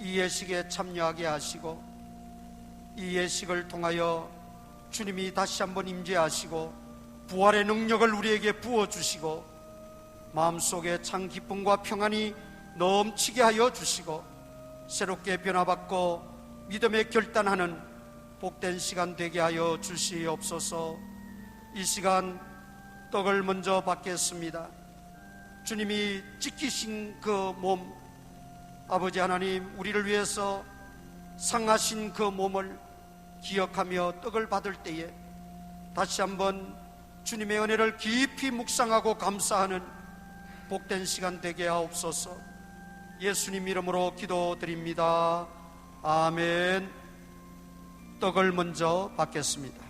이 예식에 참여하게 하시고 이 예식을 통하여 주님이 다시 한번 임재하시고 부활의 능력을 우리에게 부어주시고 마음속에 참 기쁨과 평안이 넘치게 하여 주시고 새롭게 변화받고 믿음에 결단하는 복된 시간 되게 하여 주시옵소서. 이 시간 떡을 먼저 받겠습니다. 주님이 지키신 그 몸, 아버지 하나님, 우리를 위해서 상하신 그 몸을 기억하며 떡을 받을 때에 다시 한번 주님의 은혜를 깊이 묵상하고 감사하는 복된 시간 되게 하옵소서. 예수님 이름으로 기도드립니다. 아멘. 떡을 먼저 받겠습니다.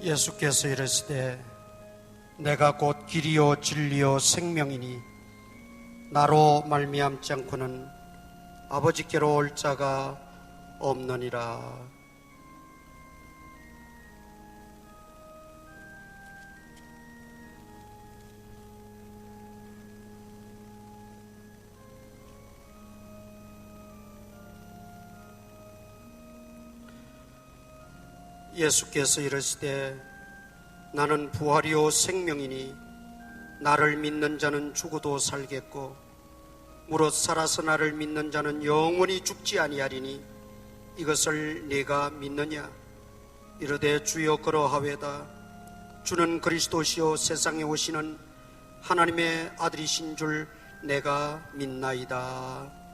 예수께서 이르시되 내가 곧 길이요 진리요 생명이니 나로 말미암지 않고는 아버지께로 올 자가 없느니라. 예수께서 이르시되 나는 부활이요 생명이니 나를 믿는 자는 죽어도 살겠고 무릇 살아서 나를 믿는 자는 영원히 죽지 아니하리니 이것을 네가 믿느냐? 이르되 주여 그러하외다. 주는 그리스도시요 세상에 오시는 하나님의 아들이신 줄 내가 믿나이다.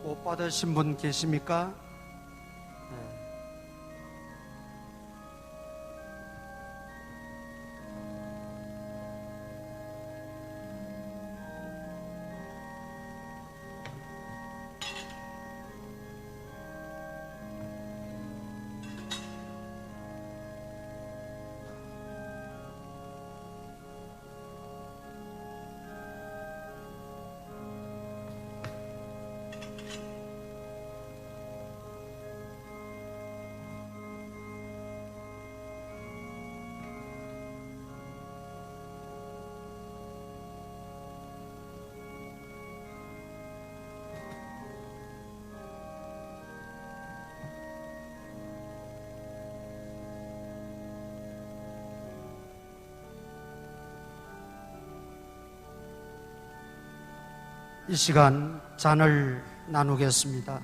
못 받으신 분 계십니까? 이 시간 잔을 나누겠습니다.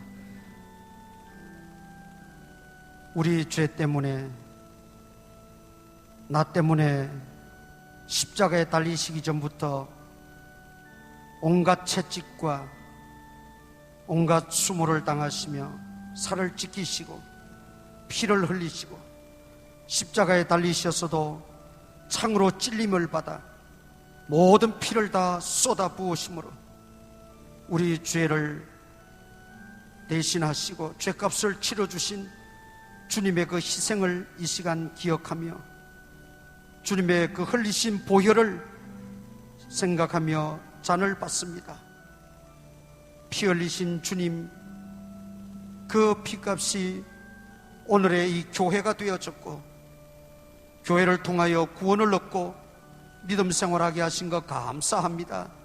우리 죄 때문에, 나 때문에 십자가에 달리시기 전부터 온갖 채찍과 온갖 수모를 당하시며 살을 찢기시고 피를 흘리시고 십자가에 달리셨어도 창으로 찔림을 받아 모든 피를 다 쏟아 부으심으로 우리 죄를 대신하시고 죄값을 치러주신 주님의 그 희생을 이 시간 기억하며 주님의 그 흘리신 보혈을 생각하며 잔을 받습니다. 피 흘리신 주님, 그 피값이 오늘의 이 교회가 되어졌고 교회를 통하여 구원을 얻고 믿음 생활하게 하신 것 감사합니다.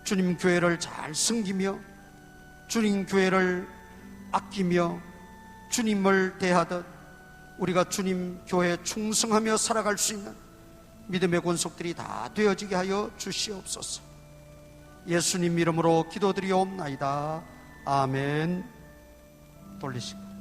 주님 교회를 잘 섬기며 주님 교회를 아끼며 주님을 대하듯 우리가 주님 교회에 충성하며 살아갈 수 있는 믿음의 권속들이 다 되어지게 하여 주시옵소서. 예수님 이름으로 기도드리옵나이다. 아멘. 돌리시고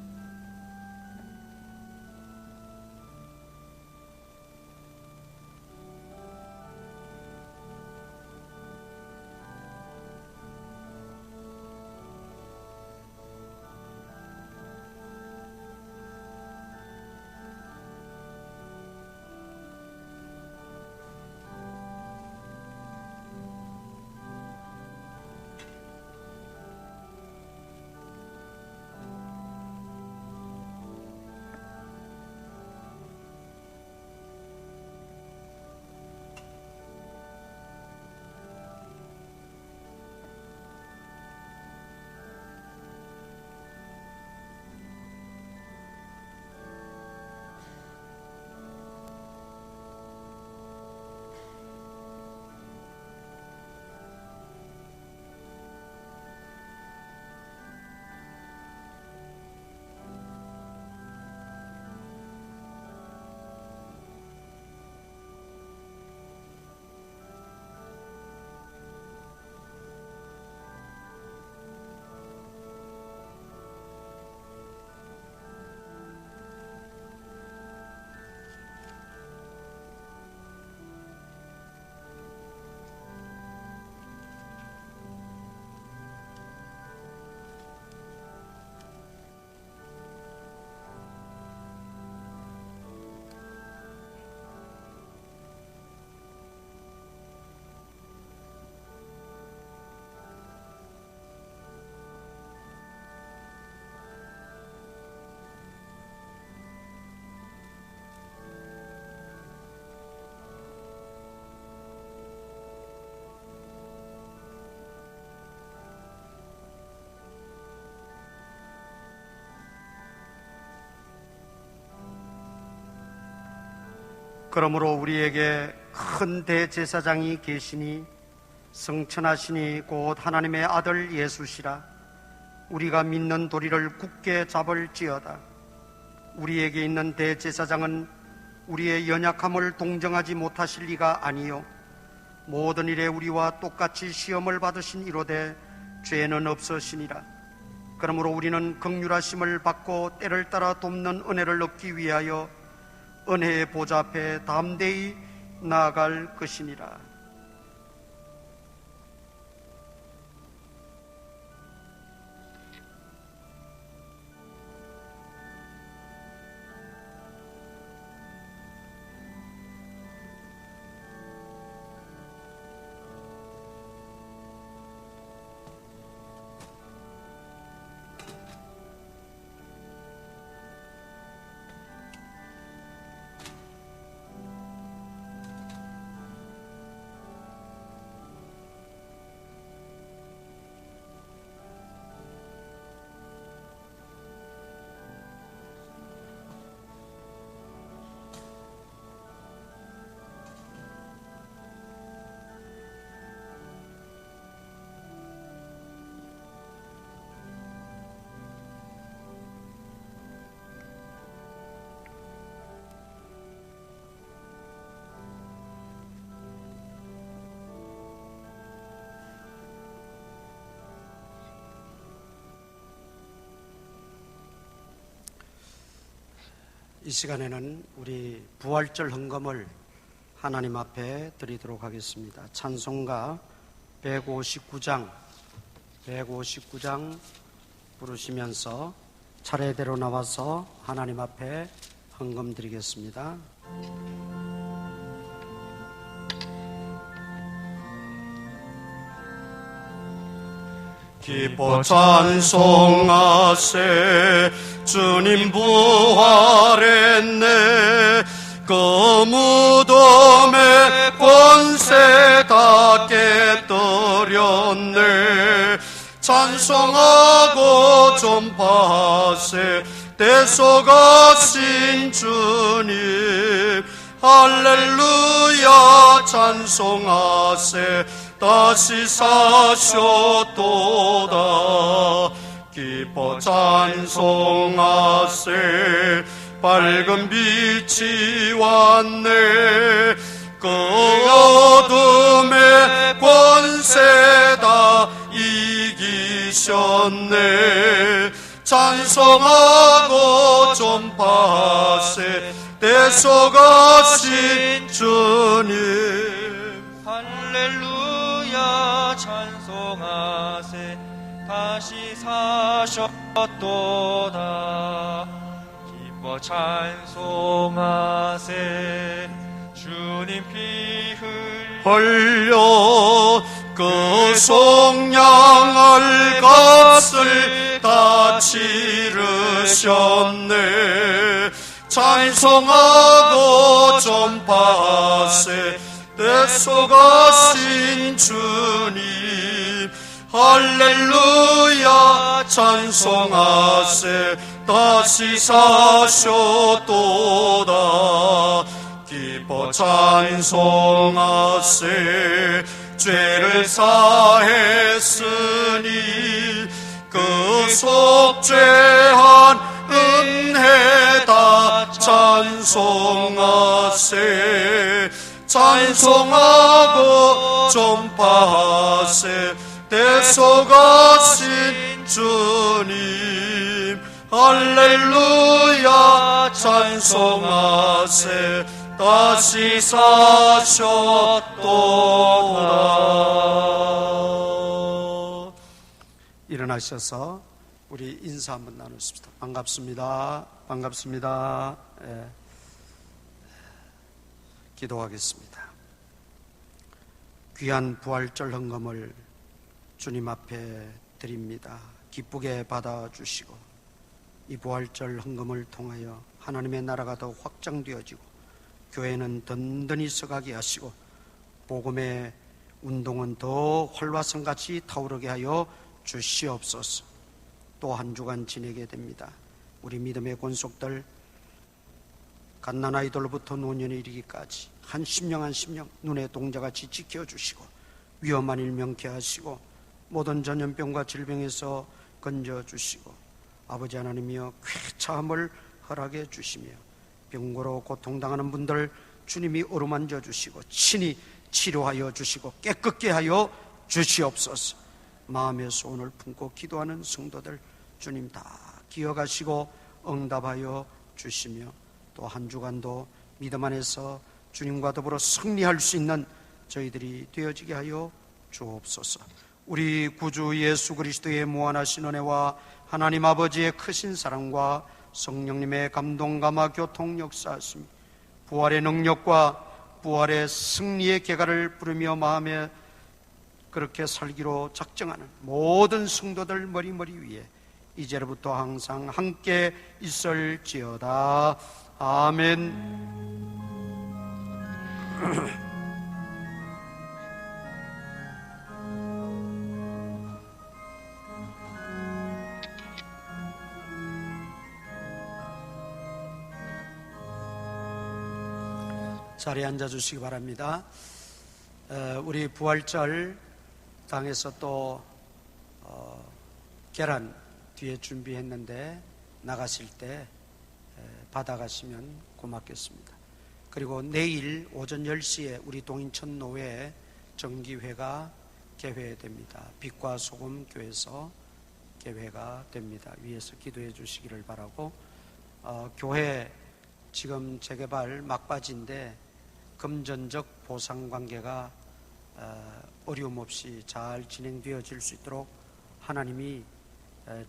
그러므로 우리에게 큰 대제사장이 계시니 성천하시니 곧 하나님의 아들 예수시라. 우리가 믿는 도리를 굳게 잡을지어다. 우리에게 있는 대제사장은 우리의 연약함을 동정하지 못하실 리가 아니요 모든 일에 우리와 똑같이 시험을 받으신 이로되 죄는 없으시니라. 그러므로 우리는 긍휼하심을 받고 때를 따라 돕는 은혜를 얻기 위하여 은혜의 보좌 앞에 담대히 나아갈 것이니라. 이 시간에는 우리 부활절 헌금을 하나님 앞에 드리도록 하겠습니다. 찬송가 159장 부르시면서 차례대로 나와서 하나님 앞에 헌금 드리겠습니다. 기뻐 찬송하세 주님 부활했네. 그 무덤의 권세 다 깨뜨렸네. 찬송하고 전파하세 대속하신 주님. 할렐루야 찬송하세 다시 사셨도다. 기뻐 찬송하세 밝은 빛이 왔네. 그 어둠의 권세 다 이기셨네. 찬송하고 전파하세 대속하신 주님. 할렐루야 찬송하세 다시 사셨도다. 기뻐 찬송하세 주님 피 흘려 그 속량할 값을 다 치르셨네. 찬송하고 전파하세 대속하신 주님. 할렐루야 찬송하세 다시 사셨도다. 기뻐 찬송하세 죄를 사했으니 그 속죄한 은혜 다 찬송하세. 찬송하고 전파하세 대속하신 주님. 할렐루야 찬송하세 다시 사셨도다. 일어나셔서 우리 인사 한번 나누십시다. 반갑습니다. 반갑습니다. 예. 기도하겠습니다. 귀한 부활절 헌금을 주님 앞에 드립니다. 기쁘게 받아주시고 이 부활절 헌금을 통하여 하나님의 나라가 더 확장되어지고 교회는 든든히 서가게 하시고 복음의 운동은 더 활화성같이 타오르게 하여 주시옵소서. 또 한 주간 지내게 됩니다. 우리 믿음의 권속들 갓난아이들로부터 노년에 이르기까지 한 심령 한 심령 눈의 동자같이 지켜주시고 위험한 일 명케 하시고 모든 전염병과 질병에서 건져주시고 아버지 하나님이여 쾌차함을 허락해 주시며 병고로 고통당하는 분들 주님이 어루만져 주시고 친히 치료하여 주시고 깨끗게 하여 주시옵소서. 마음의 소원을 품고 기도하는 성도들 주님 다 기억하시고 응답하여 주시며 또 한 주간도 믿음 안에서 주님과 더불어 승리할 수 있는 저희들이 되어지게 하여 주옵소서. 우리 구주 예수 그리스도의 무한하신 은혜와 하나님 아버지의 크신 사랑과 성령님의 감동 감화 교통 역사하심이 부활의 능력과 부활의 승리의 계가를 부르며 마음에 그렇게 살기로 작정하는 모든 성도들 머리머리 위에 이제로부터 항상 함께 있을지어다. 아멘. 자리에 앉아주시기 바랍니다. 우리 부활절 당에서 또 계란 뒤에 준비했는데 나가실 때 받아가시면 고맙겠습니다. 그리고 내일 오전 10시에 우리 동인천 노회 정기회가 개회됩니다. 빛과 소금 교회에서 개회가 됩니다. 위에서 기도해 주시기를 바라고, 교회 지금 재개발 막바지인데 금전적 보상관계가 어려움 없이 잘 진행되어질 수 있도록 하나님이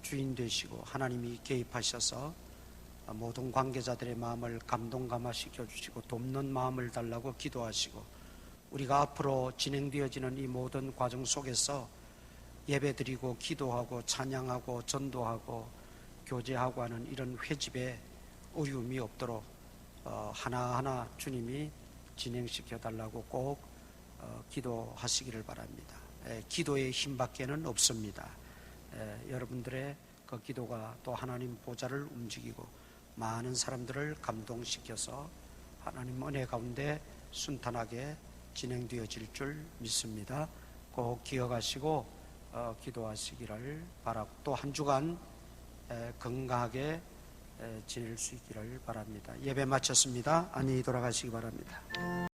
주인 되시고 하나님이 개입하셔서 모든 관계자들의 마음을 감동 감화시켜 주시고 돕는 마음을 달라고 기도하시고, 우리가 앞으로 진행되어지는 이 모든 과정 속에서 예배드리고 기도하고 찬양하고 전도하고 교제하고 하는 이런 회집에 어려움이 없도록 하나하나 주님이 진행시켜 달라고 꼭 기도하시기를 바랍니다. 기도의 힘밖에는 없습니다. 여러분들의 그 기도가 또 하나님 보좌를 움직이고 많은 사람들을 감동시켜서 하나님 은혜 가운데 순탄하게 진행되어질 줄 믿습니다. 꼭 기억하시고 기도하시기를 바라고, 또 한 주간 건강하게 지낼 수 있기를 바랍니다. 예배 마쳤습니다. 안녕히 돌아가시기 바랍니다.